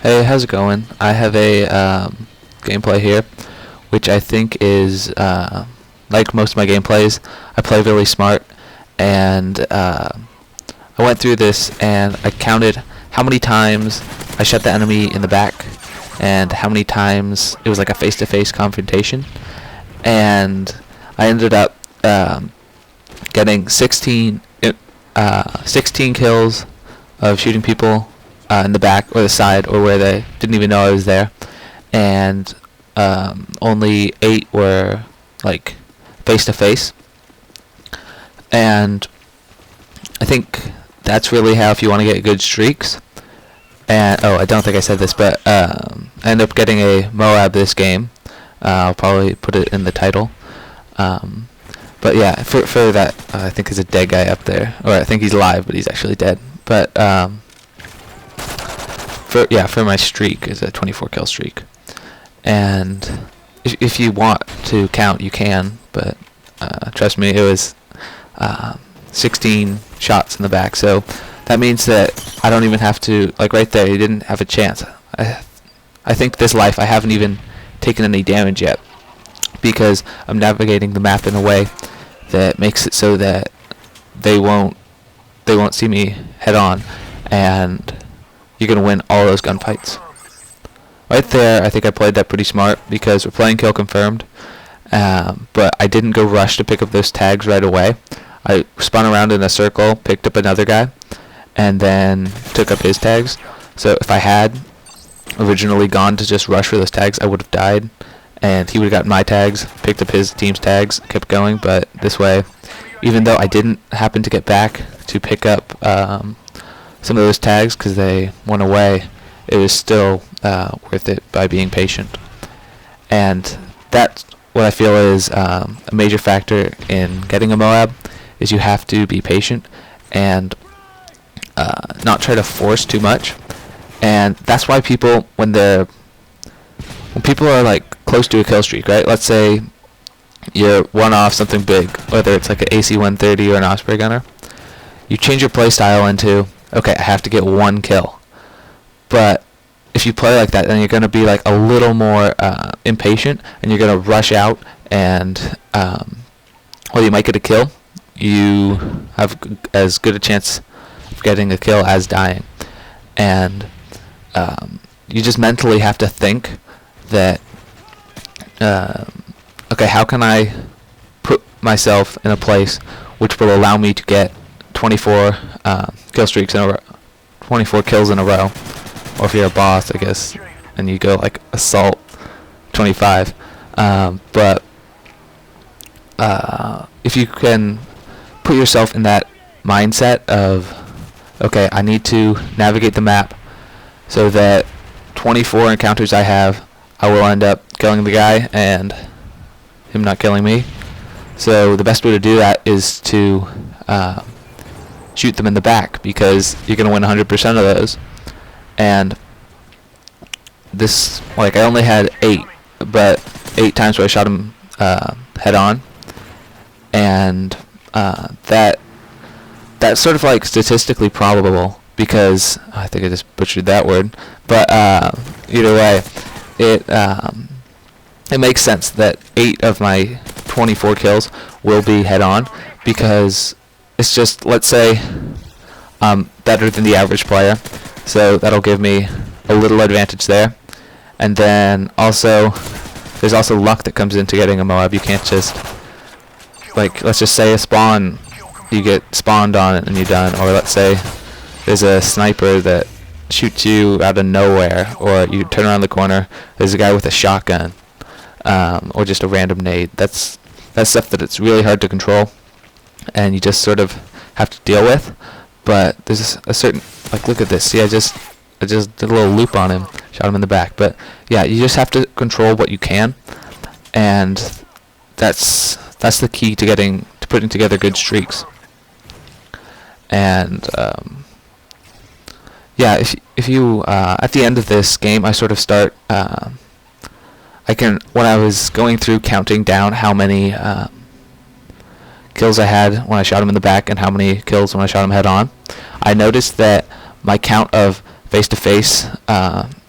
Hey, how's it going? I have a gameplay here, which I think is like most of my gameplays. I play really smart, and I went through this and I counted how many times I shot the enemy in the back, and how many times it was like a face-to-face confrontation, and I ended up getting 16 kills of shooting people in the back or the side or where they didn't even know I was there, and only 8 were like face to face. And I think that's really how, if you want to get good streaks. And I don't think I said this, but I ended up getting a MOAB this game. I'll probably put it in the title. But yeah, for that, I think there's a dead guy up there, or I think he's alive, but he's actually dead. But for my streak, is a 24 kill streak, and if you want to count, you can, but trust me, it was 16 shots in the back, so that means that I don't even have to, like right there, you didn't have a chance. I think this life I haven't even taken any damage yet, because I'm navigating the map in a way that makes it so that they won't see me head on, and you're gonna win all those gunfights. Right there, I think I played that pretty smart, because we're playing kill confirmed, but I didn't go rush to pick up those tags right away. I spun around in a circle, picked up another guy, and then took up his tags. So if I had originally gone to just rush for those tags, I would have died, and he would have gotten my tags, picked up his team's tags, kept going. But this way, even though I didn't happen to get back to pick up some of those tags because they went away, it was still worth it by being patient. And that's what I feel is a major factor in getting a MOAB, is you have to be patient and not try to force too much. And that's why people, when people are like close to a kill streak, right? Let's say you're one off something big, whether it's like an AC-130 or an Osprey gunner. You change your play style into, okay, I have to get one kill. But if you play like that, then you're going to be like a little more impatient, and you're going to rush out, and well, you might get a kill. You have as good a chance of getting a kill as dying. And you just mentally have to think that, okay, how can I put myself in a place which will allow me to get 24 kill streaks in a row, 24 kills in a row, or if you're a boss, I guess, and you go like assault 25. But if you can put yourself in that mindset of, okay, I need to navigate the map so that 24 encounters I have, I will end up killing the guy and him not killing me. So the best way to do that is to shoot them in the back, because you're going to win 100% of those. And this, like, I only had 8, but 8 times where I shot him head on, and that's sort of like statistically probable, because I think I just butchered that word, but either way, it makes sense that 8 of my 24 kills will be head on, because it's just, let's say I'm better than the average player, so that'll give me a little advantage there. And then also, there's also luck that comes into getting a MOAB. You can't just, like, let's just say a spawn, you get spawned on it and you're done. Or let's say there's a sniper that shoots you out of nowhere, or you turn around the corner, there's a guy with a shotgun, or just a random nade. That's stuff that it's really hard to control, and you just sort of have to deal with. But there's a certain, like, look at this. See, I just did a little loop on him, shot him in the back. But yeah, you just have to control what you can, and that's the key to putting together good streaks. And yeah, if you at the end of this game, I sort of start. When I was going through counting down how many kills I had when I shot him in the back and how many kills when I shot him head on, I noticed that my count of face-to-face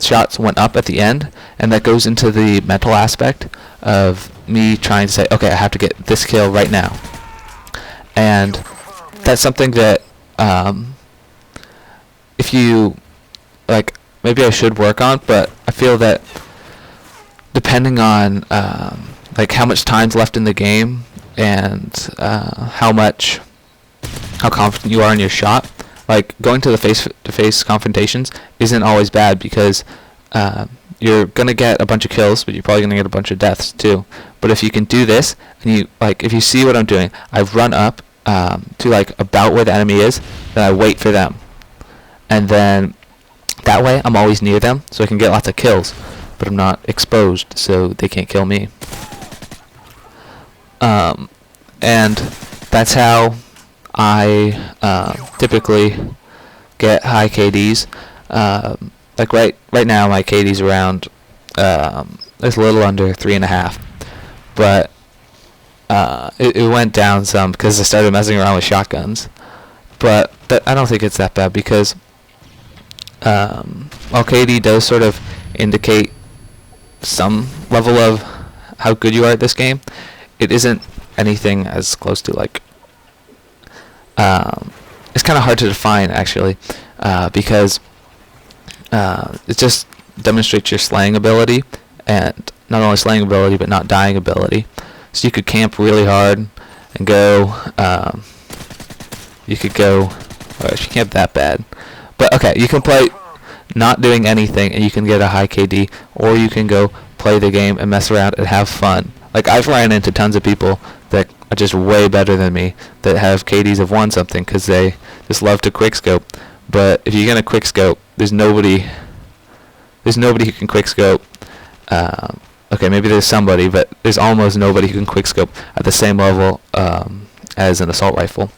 shots went up at the end, and that goes into the mental aspect of me trying to say, okay, I have to get this kill right now. And that's something that if you, like, maybe I should work on, but I feel that depending on like how much time's left in the game and how confident you are in your shot, like going to the face-to-face confrontations isn't always bad, because you're gonna get a bunch of kills, but you're probably gonna get a bunch of deaths too. But if you can do this, and you, like, if you see what I'm doing, I run up to like about where the enemy is, then I wait for them, and then that way I'm always near them, so I can get lots of kills, but I'm not exposed, so they can't kill me. And that's how I typically get high KDs. Like right now my KD's around it's a little under 3.5, but it went down some because I started messing around with shotguns. But I don't think it's that bad, because while KD does sort of indicate some level of how good you are at this game, it isn't anything as close to, like, it's kind of hard to define actually, because it just demonstrates your slaying ability, and not only slaying ability but not dying ability. So you could camp really hard and go, you could go, well, you camp that bad, but okay, you can play not doing anything and you can get a high KD, or you can go play the game and mess around and have fun. Like, I've ran into tons of people that are just way better than me that have KDs of 1 something because they just love to quickscope. But if you're gonna quickscope, there's nobody who can quickscope. Okay, maybe there's somebody, but there's almost nobody who can quickscope at the same level as an assault rifle.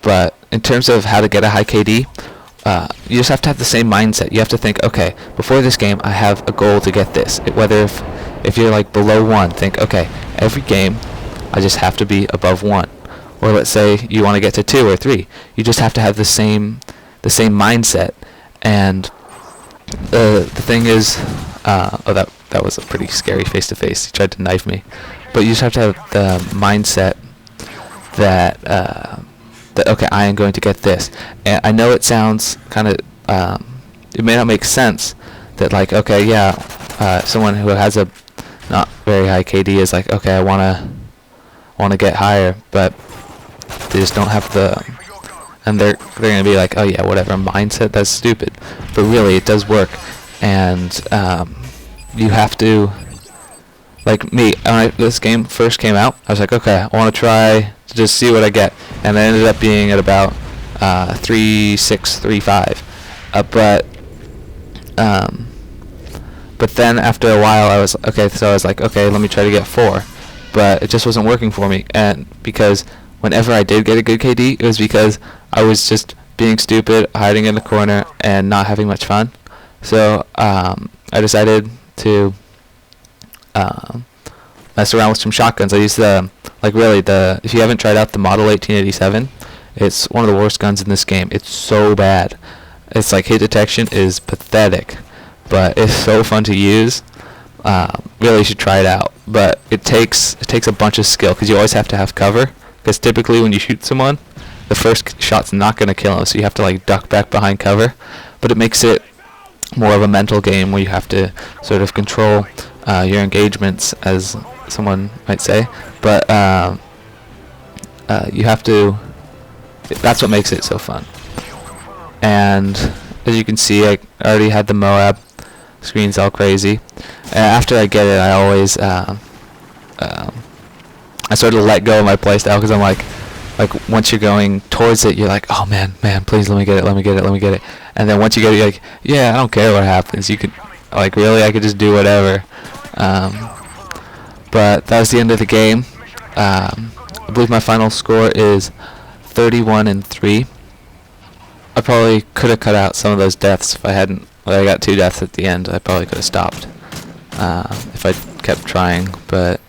But in terms of how to get a high KD, you just have to have the same mindset. You have to think, okay, before this game I have a goal to get this. Whether if you're like below 1, think, okay, every game I just have to be above 1. Or let's say you want to get to 2 or 3. You just have to have the same mindset. And the thing is, oh, that was a pretty scary face-to-face. He tried to knife me. But you just have to have the mindset that that, okay, I am going to get this. And I know it sounds kind of, it may not make sense that, like, okay, yeah, someone who has a not very high KD is like, okay, I wanna get higher, but they just don't have the, and they're gonna be like, oh yeah, whatever, mindset, that's stupid. But really, it does work, and you have to, like me, when this game first came out, I was like, okay, I want to try to just see what I get, and I ended up being at about 3.6, 3.5, but then after a while I was like, okay, let me try to get 4, but it just wasn't working for me, and because whenever I did get a good KD, it was because I was just being stupid, hiding in the corner, and not having much fun. So I decided to mess around with some shotguns. I used if you haven't tried out the Model 1887, it's one of the worst guns in this game. It's so bad. It's like hit detection is pathetic, but it's so fun to use. Really, you should try it out. But it takes a bunch of skill, because you always have to have cover. Because typically when you shoot someone, the first shot's not going to kill them, so you have to like duck back behind cover. But it makes it more of a mental game where you have to sort of control your engagements, as someone might say. But you have to. That's what makes it so fun. And as you can see, I already had the MOAB. Screen's all crazy. After I get it, I always I sort of let go of my playstyle, because I'm like once you're going towards it, you're like, oh man, please let me get it. And then once you get it, you're like, yeah, I don't care what happens. You could, like, really, I could just do whatever. But that was the end of the game. I believe my final score is 31-3. I probably could have cut out some of those deaths if I hadn't. Well, I got 2 deaths at the end. I probably could have stopped if I kept trying. But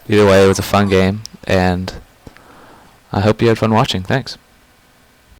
either way, it was a fun game, and I hope you had fun watching. Thanks.